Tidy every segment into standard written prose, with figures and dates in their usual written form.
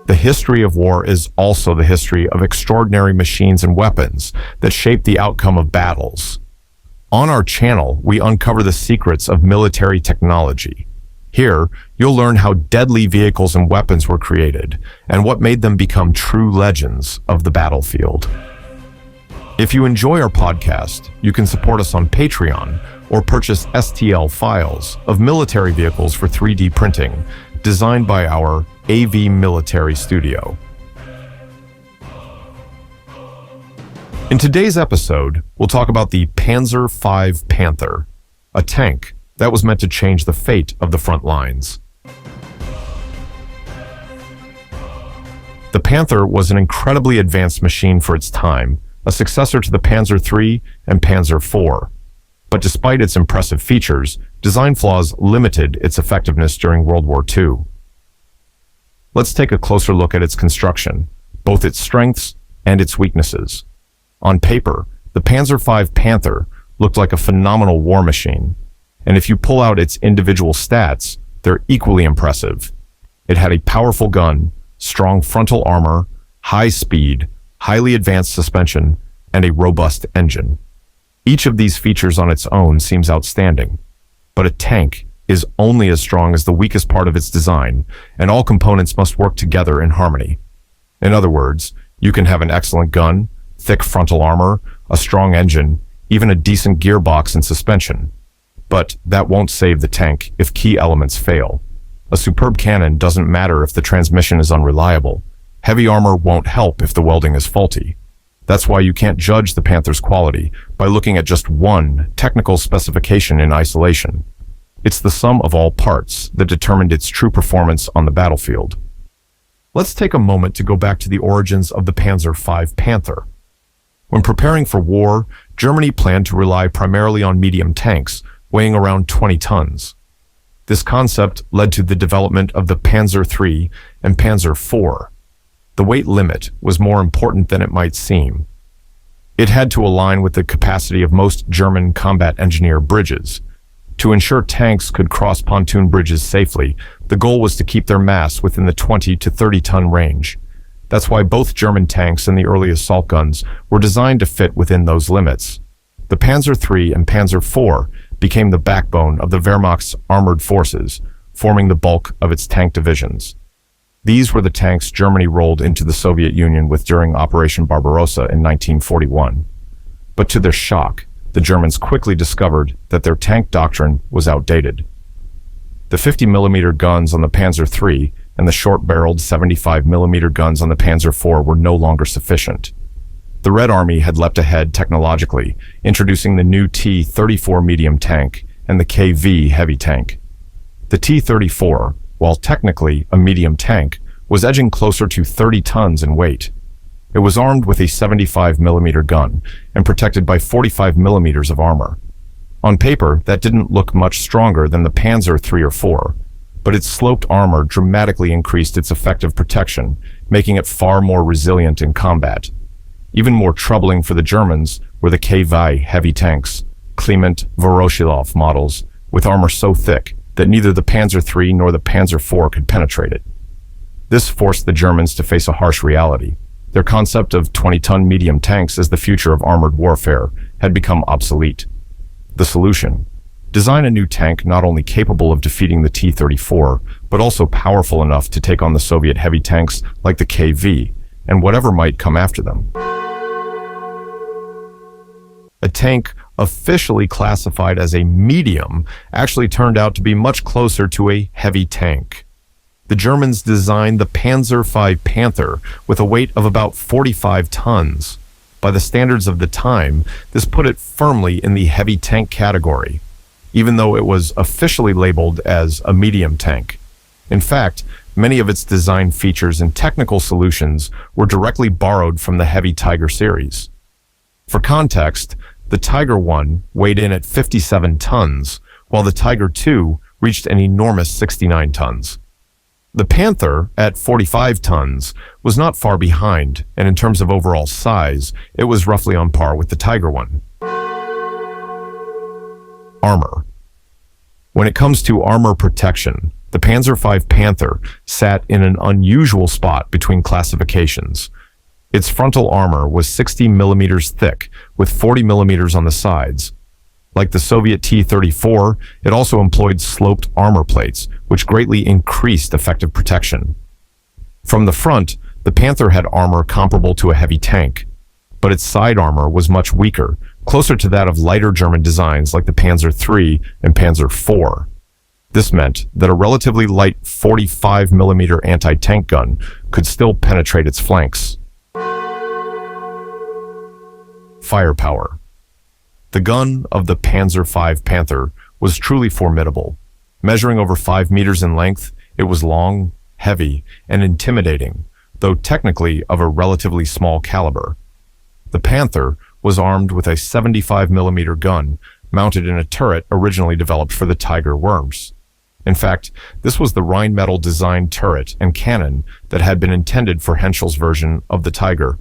The history of war is also the history of extraordinary machines and weapons that shape the outcome of battles. On our channel, we uncover the secrets of military technology. Here, you'll learn how deadly vehicles and weapons were created and what made them become true legends of the battlefield. If you enjoy our podcast, you can support us on Patreon or purchase STL files of military vehicles for 3D printing designed by our AV Military Studio. In today's episode, we'll talk about the Panzer V Panther, a tank that was meant to change the fate of the front lines. The Panther was an incredibly advanced machine for its time, a successor to the Panzer III and Panzer IV. But despite its impressive features, design flaws limited its effectiveness during World War II. Let's take a closer look at its construction, both its strengths and its weaknesses. On paper, the Panzer V Panther looked like a phenomenal war machine, and if you pull out its individual stats, they're equally impressive. It had a powerful gun, strong frontal armor, high speed, highly advanced suspension, and a robust engine. Each of these features on its own seems outstanding, but a tank is only as strong as the weakest part of its design, and all components must work together in harmony. In other words, you can have an excellent gun, thick frontal armor, a strong engine, even a decent gearbox and suspension. But that won't save the tank if key elements fail. A superb cannon doesn't matter if the transmission is unreliable. Heavy armor won't help if the welding is faulty. That's why you can't judge the Panther's quality by looking at just one technical specification in isolation. It's the sum of all parts that determined its true performance on the battlefield. Let's take a moment to go back to the origins of the Panzer V Panther. When preparing for war, Germany planned to rely primarily on medium tanks, weighing around 20 tons. This concept led to the development of the Panzer III and Panzer IV. The weight limit was more important than it might seem. It had to align with the capacity of most German combat engineer bridges. To ensure tanks could cross pontoon bridges safely, the goal was to keep their mass within the 20 to 30-ton range. That's why both German tanks and the early assault guns were designed to fit within those limits. The Panzer III and Panzer IV became the backbone of the Wehrmacht's armored forces, forming the bulk of its tank divisions. These were the tanks Germany rolled into the Soviet Union with during Operation Barbarossa in 1941. But to their shock, the Germans quickly discovered that their tank doctrine was outdated. The 50mm guns on the Panzer III and the short-barreled 75mm guns on the Panzer IV were no longer sufficient. The Red Army had leapt ahead technologically, introducing the new T-34 medium tank and the KV heavy tank. The T-34, while technically a medium tank, was edging closer to 30 tons in weight. It was armed with a 75mm gun and protected by 45mm of armor. On paper, that didn't look much stronger than the Panzer III or IV, but its sloped armor dramatically increased its effective protection, making it far more resilient in combat. Even more troubling for the Germans were the KV heavy tanks, Clement Voroshilov models, with armor so thick that neither the Panzer III nor the Panzer IV could penetrate it. This forced the Germans to face a harsh reality. Their concept of 20-ton medium tanks as the future of armored warfare had become obsolete. The solution: design a new tank not only capable of defeating the T-34, but also powerful enough to take on the Soviet heavy tanks like the KV, and whatever might come after them. A tank officially classified as a medium actually turned out to be much closer to a heavy tank. The Germans designed the Panzer V Panther with a weight of about 45 tons. By the standards of the time, this put it firmly in the heavy tank category, even though it was officially labeled as a medium tank. In fact, many of its design features and technical solutions were directly borrowed from the Heavy Tiger series. For context, the Tiger I weighed in at 57 tons, while the Tiger II reached an enormous 69 tons. The Panther, at 45 tons, was not far behind, and in terms of overall size, it was roughly on par with the Tiger I. Armor. When it comes to armor protection, The Panzer V Panther sat in an unusual spot between classifications. Its frontal armor was 60 millimeters thick, with 40 millimeters on the sides. Like the Soviet T-34, it also employed sloped armor plates, which greatly increased effective protection. From the front, the Panther had armor comparable to a heavy tank, but its side armor was much weaker, closer to that of lighter German designs like the Panzer III and Panzer IV. This meant that a relatively light 45 millimeter anti-tank gun could still penetrate its flanks. Firepower. The gun of the Panzer V Panther was truly formidable. Measuring over 5 meters in length, it was long, heavy, and intimidating, though technically of a relatively small caliber. The Panther was armed with a 75 millimeter gun mounted in a turret originally developed for the Tiger worms. In fact, this was the Rheinmetall designed turret and cannon that had been intended for Henschel's version of the Tiger.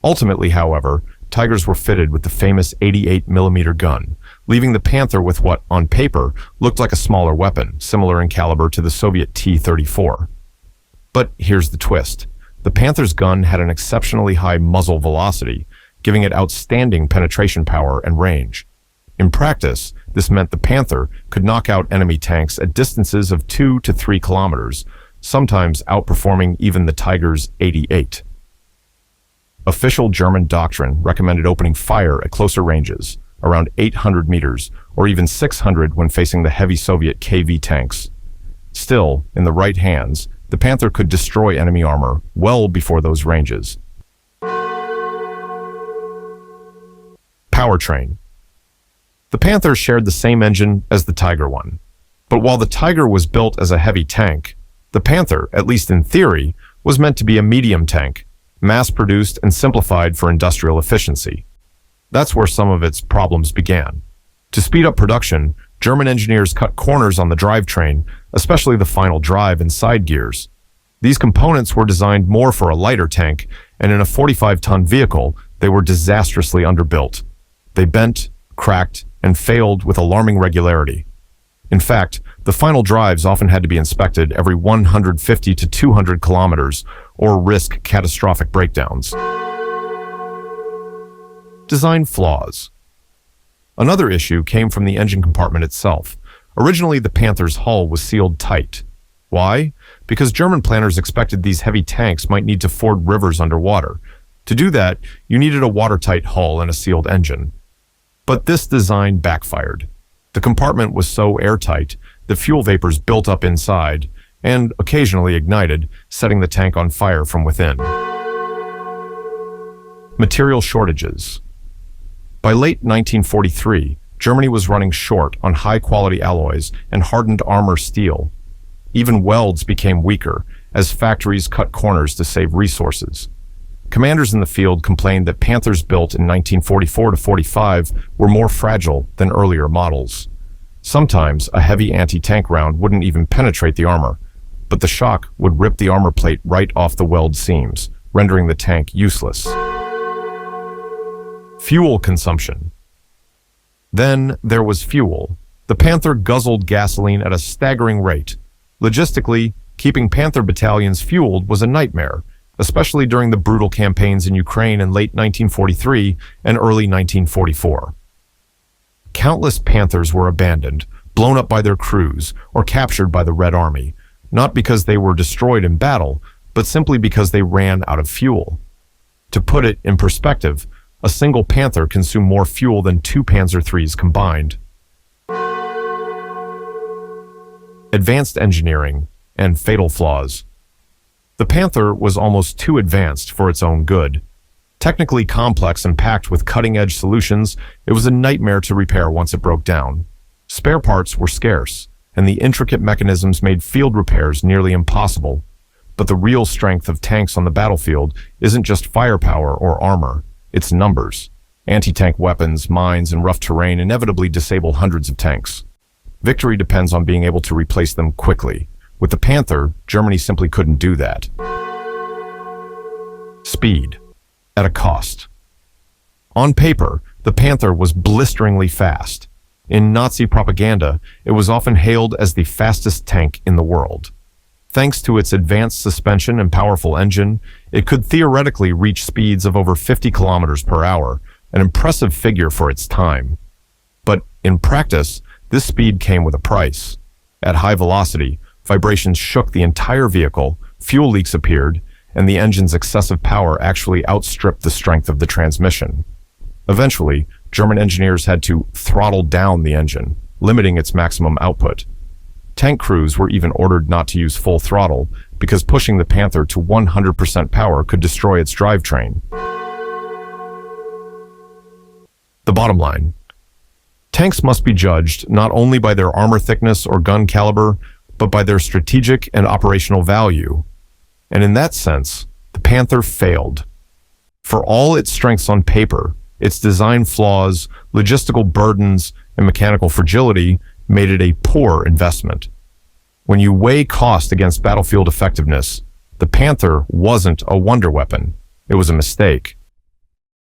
Ultimately, however, Tigers were fitted with the famous 88 millimeter gun, leaving the Panther with what, on paper, looked like a smaller weapon, similar in caliber to the Soviet T-34. But here's the twist. The Panther's gun had an exceptionally high muzzle velocity, giving it outstanding penetration power and range. In practice, this meant the Panther could knock out enemy tanks at distances of 2 to 3 kilometers, sometimes outperforming even the Tiger's 88. Official German doctrine recommended opening fire at closer ranges, around 800 meters, or even 600 when facing the heavy Soviet KV tanks. Still, in the right hands, the Panther could destroy enemy armor well before those ranges. Powertrain. The Panther shared the same engine as the Tiger one. But while the Tiger was built as a heavy tank, the Panther, at least in theory, was meant to be a medium tank, mass-produced and simplified for industrial efficiency. That's where some of its problems began. To speed up production, German engineers cut corners on the drivetrain, especially the final drive and side gears. These components were designed more for a lighter tank, and in a 45-ton vehicle, they were disastrously underbuilt. They bent, cracked, and failed with alarming regularity. In fact, the final drives often had to be inspected every 150 to 200 kilometers or risk catastrophic breakdowns. Design flaws. Another issue came from the engine compartment itself. Originally, the Panther's hull was sealed tight. Why? Because German planners expected these heavy tanks might need to ford rivers underwater. To do that, you needed a watertight hull and a sealed engine. But this design backfired. The compartment was so airtight that fuel vapors built up inside and occasionally ignited, setting the tank on fire from within. Material shortages. By late 1943, Germany was running short on high-quality alloys and hardened armor steel. Even welds became weaker as factories cut corners to save resources. Commanders in the field complained that Panthers built in 1944 to 45 were more fragile than earlier models. Sometimes a heavy anti-tank round wouldn't even penetrate the armor, but the shock would rip the armor plate right off the weld seams, rendering the tank useless. Fuel consumption. Then there was fuel. The Panther guzzled gasoline at a staggering rate. Logistically, keeping Panther battalions fueled was a nightmare, especially during the brutal campaigns in Ukraine in late 1943 and early 1944. Countless Panthers were abandoned, blown up by their crews, or captured by the Red Army, not because they were destroyed in battle, but simply because they ran out of fuel. To put it in perspective, a single Panther consumed more fuel than 2 Panzer IIIs combined. Advanced engineering and fatal flaws. The Panther was almost too advanced for its own good. Technically complex and packed with cutting-edge solutions, it was a nightmare to repair once it broke down. Spare parts were scarce, and the intricate mechanisms made field repairs nearly impossible. But the real strength of tanks on the battlefield isn't just firepower or armor, it's numbers. Anti-tank weapons, mines, and rough terrain inevitably disable hundreds of tanks. Victory depends on being able to replace them quickly. With the Panther, Germany simply couldn't do that. Speed. At a cost. On paper, the Panther was blisteringly fast. In Nazi propaganda, it was often hailed as the fastest tank in the world. Thanks to its advanced suspension and powerful engine, it could theoretically reach speeds of over 50 kilometers per hour, an impressive figure for its time. But in practice, this speed came with a price. At high velocity, vibrations shook the entire vehicle, fuel leaks appeared, and the engine's excessive power actually outstripped the strength of the transmission. Eventually, German engineers had to throttle down the engine, limiting its maximum output. Tank crews were even ordered not to use full throttle because pushing the Panther to 100% power could destroy its drivetrain. The bottom line: tanks must be judged not only by their armor thickness or gun caliber, but by their strategic and operational value. And in that sense, the Panther failed. For all its strengths on paper, its design flaws, logistical burdens, and mechanical fragility made it a poor investment. When you weigh cost against battlefield effectiveness, the Panther wasn't a wonder weapon. It was a mistake.